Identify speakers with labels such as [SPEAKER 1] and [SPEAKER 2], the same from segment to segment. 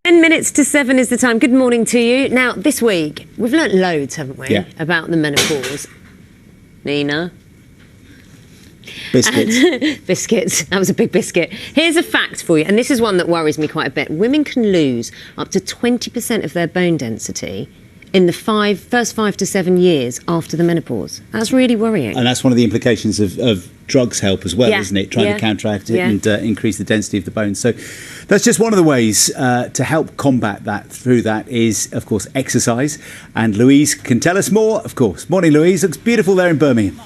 [SPEAKER 1] 10 minutes to 7 is the time. Good morning to you. Now, this week, we've learnt loads, haven't we, about the menopause. Nina?
[SPEAKER 2] Biscuits.
[SPEAKER 1] Biscuits. That was a big biscuit. Here's a fact for you, and this is one that worries me quite a bit. Women can lose up to 20% of their bone density in the first 5 to 7 years after the menopause. That's really worrying.
[SPEAKER 2] And that's one of the implications of drugs help as well, isn't it? Trying to counteract it and increase the density of the bones. So that's just one of the ways to help combat that through that is, of course, exercise. And Louise can tell us more, of course. Morning, Louise. Looks beautiful there in Birmingham.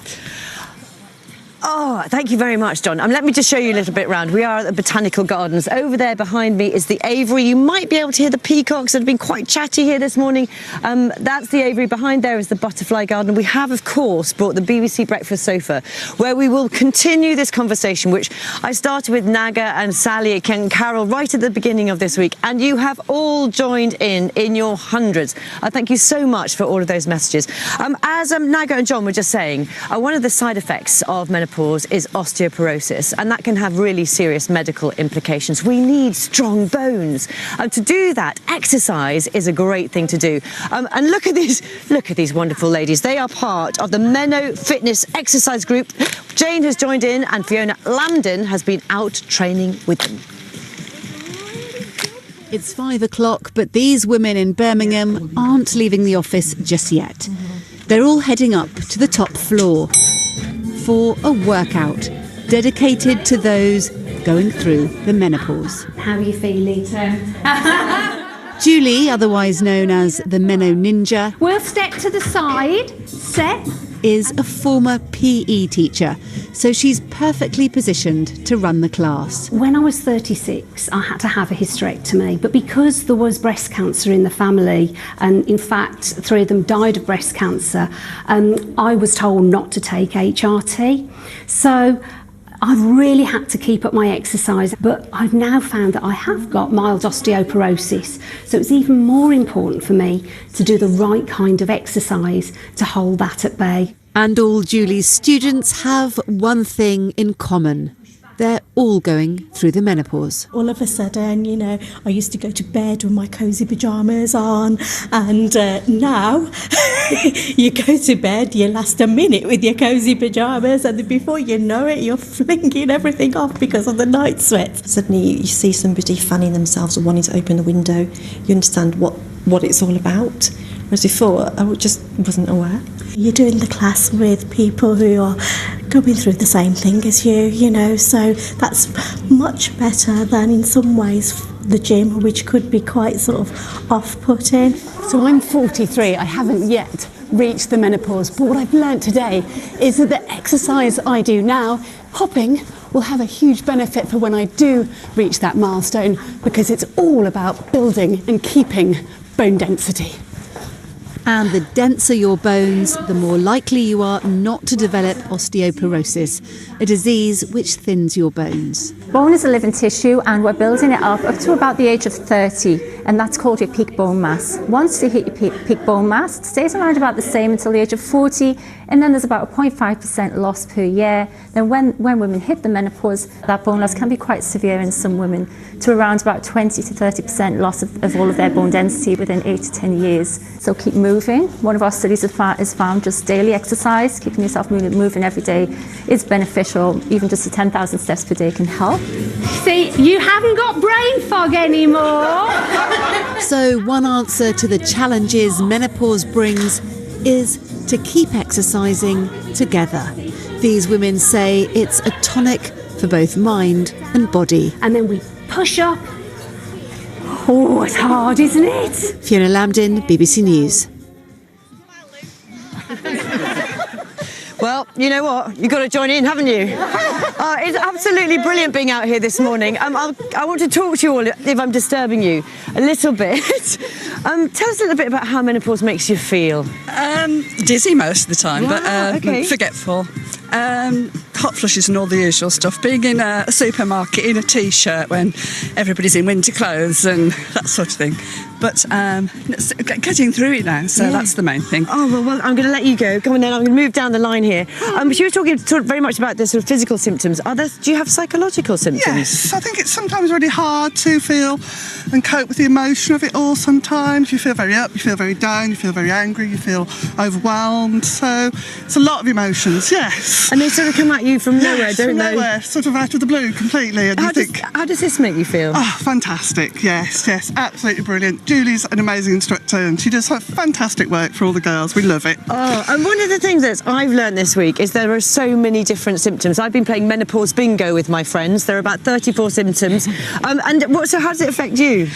[SPEAKER 3] Oh, thank you very much, John. Let me just show you a little bit round. We are at the Botanical Gardens. Over there behind me is the aviary. You might be able to hear the peacocks that have been quite chatty here this morning. That's the aviary. Behind there is the butterfly garden. We have, of course, brought the BBC Breakfast Sofa, where we will continue this conversation, which I started with Naga and Sally and Carol right at the beginning of this week. And you have all joined in your hundreds. Thank you so much for all of those messages. As Naga and John were just saying, one of the side effects of menopause is osteoporosis, and that can have really serious medical implications. We need strong bones. To do that, exercise is a great thing to do. And look at these wonderful ladies. They are part of the Meno fitness exercise group. Jane has joined in, and Fiona Lambden has been out training with them.
[SPEAKER 4] It's 5 o'clock, but these women in Birmingham aren't leaving the office just yet. They're all heading up to the top floor for a workout dedicated to those going through the menopause.
[SPEAKER 5] How are you feeling?
[SPEAKER 4] Julie, otherwise known as the Meno Ninja,
[SPEAKER 5] We'll step to the side, step.
[SPEAKER 4] is a former PE teacher, so she's perfectly positioned to run the class.
[SPEAKER 5] When I was 36, I had to have a hysterectomy, but because there was breast cancer in the family, and in fact 3 of them died of breast cancer, I was told not to take HRT. So I've really had to keep up my exercise, but I've now found that I have got mild osteoporosis. So it's even more important for me to do the right kind of exercise to hold that at bay.
[SPEAKER 4] And all Julie's students have one thing in common. They're all going through the menopause.
[SPEAKER 6] All of a sudden, you know, I used to go to bed with my cosy pyjamas on, and now you go to bed, you last a minute with your cosy pyjamas, and before you know it, you're flinging everything off because of the night sweat.
[SPEAKER 7] Suddenly you see somebody fanning themselves or wanting to open the window, you understand what it's all about. Whereas before, I just wasn't aware.
[SPEAKER 6] You're doing the class with people who are going through the same thing as you know, so that's much better than in some ways the gym, which could be quite sort of off-putting.
[SPEAKER 8] So I'm 43, I haven't yet reached the menopause, but what I've learnt today is that the exercise I do now, hopping, will have a huge benefit for when I do reach that milestone, because it's all about building and keeping bone density.
[SPEAKER 4] And the denser your bones, the more likely you are not to develop osteoporosis, a disease which thins your bones.
[SPEAKER 9] Bone is a living tissue, and we're building it up to about the age of 30, and that's called your peak bone mass. Once you hit your peak bone mass, it stays around about the same until the age of 40, and then there's about a 0.5% loss per year. Then when women hit the menopause, that bone loss can be quite severe in some women, to around about 20 to 30% loss of all of their bone density within 8 to 10 years. So keep moving. One of our studies has found just daily exercise, keeping yourself moving every day, is beneficial. Even just 10,000 steps per day can help.
[SPEAKER 5] See, you haven't got brain fog anymore.
[SPEAKER 4] So one answer to the challenges menopause brings is to keep exercising together. These women say it's a tonic for both mind and body.
[SPEAKER 5] And then we push up. Oh, it's hard, isn't it?
[SPEAKER 4] Fiona Lambden, BBC News.
[SPEAKER 3] Well, you know what? You've got to join in, haven't you? It's absolutely brilliant being out here this morning. I want to talk to you all, if I'm disturbing you, a little bit. Tell us a little bit about how menopause makes you feel.
[SPEAKER 10] Dizzy most of the time,
[SPEAKER 3] Wow,
[SPEAKER 10] but
[SPEAKER 3] okay.
[SPEAKER 10] forgetful. hot flushes and all the usual stuff. Being in a supermarket in a t-shirt when everybody's in winter clothes and that sort of thing. But getting through it now, so that's the main thing.
[SPEAKER 3] Oh, well, I'm going to let you go. Come on then, I'm going to move down the line here. But you were talking very much about the sort of physical symptoms. Do you have psychological symptoms?
[SPEAKER 11] Yes, I think it's sometimes really hard to feel and cope with the emotion of it all sometimes. You feel very up, you feel very down, you feel very angry, you feel overwhelmed. So it's a lot of emotions, yes.
[SPEAKER 3] And they sort of come at you from nowhere, don't they?
[SPEAKER 11] From nowhere, sort of out of the blue completely. And
[SPEAKER 3] how does this make you feel?
[SPEAKER 11] Oh, fantastic, yes, absolutely brilliant. Julie's an amazing instructor and she does fantastic work for all the girls. We love it.
[SPEAKER 3] Oh, and one of the things that I've learned this week is there are so many different symptoms. I've been playing menopause bingo with my friends. There are about 34 symptoms. So how does it affect you?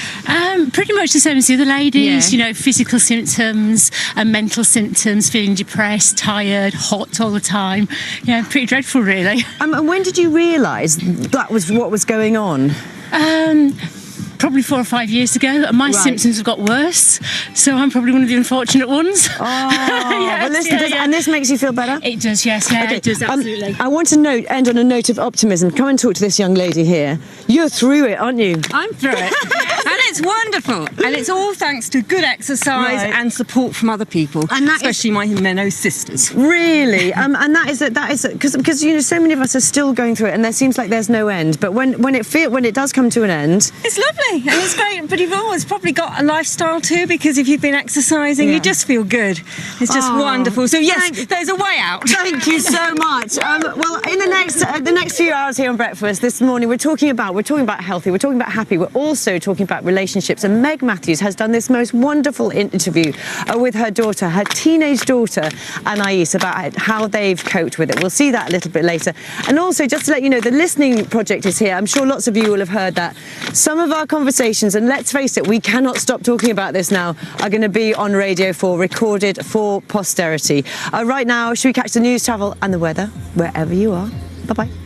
[SPEAKER 12] Pretty much the same as the other ladies. You know, physical symptoms and mental symptoms, feeling depressed, tired, hot all the time. Yeah, pretty dreadful, really.
[SPEAKER 3] And when did you realise that was what was going on?
[SPEAKER 12] Probably 4 or 5 years ago, and my symptoms have got worse, so I'm probably one of the unfortunate ones.
[SPEAKER 3] Oh, and this makes you feel better?
[SPEAKER 12] It does, yes, it does, absolutely.
[SPEAKER 3] I want to end on a note of optimism. Come and talk to this young lady here. You're through it, aren't you?
[SPEAKER 13] I'm through it. And it's wonderful. And it's all thanks to good exercise and support from other people, and especially my Meno sisters.
[SPEAKER 3] Really? And that is because you know so many of us are still going through it, and there seems like there's no end. But when it does come to an end,
[SPEAKER 13] it's lovely. And it's great, but you've always probably got a lifestyle too, because if you've been exercising, you just feel good. It's just wonderful. So yes, there's a way out.
[SPEAKER 3] Thank you so much. Well, in the next few hours here on Breakfast this morning, we're talking about healthy, we're talking about happy, we're also talking about relationships. And Meg Matthews has done this most wonderful interview with her daughter, her teenage daughter, Anais, about how they've coped with it. We'll see that a little bit later. And also, just to let you know, the Listening Project is here. I'm sure lots of you will have heard that. Some of our conversations, and let's face it, we cannot stop talking about this now, are going to be on Radio 4, recorded for posterity. Right now, should we catch the news, travel and the weather wherever you are? Bye-bye.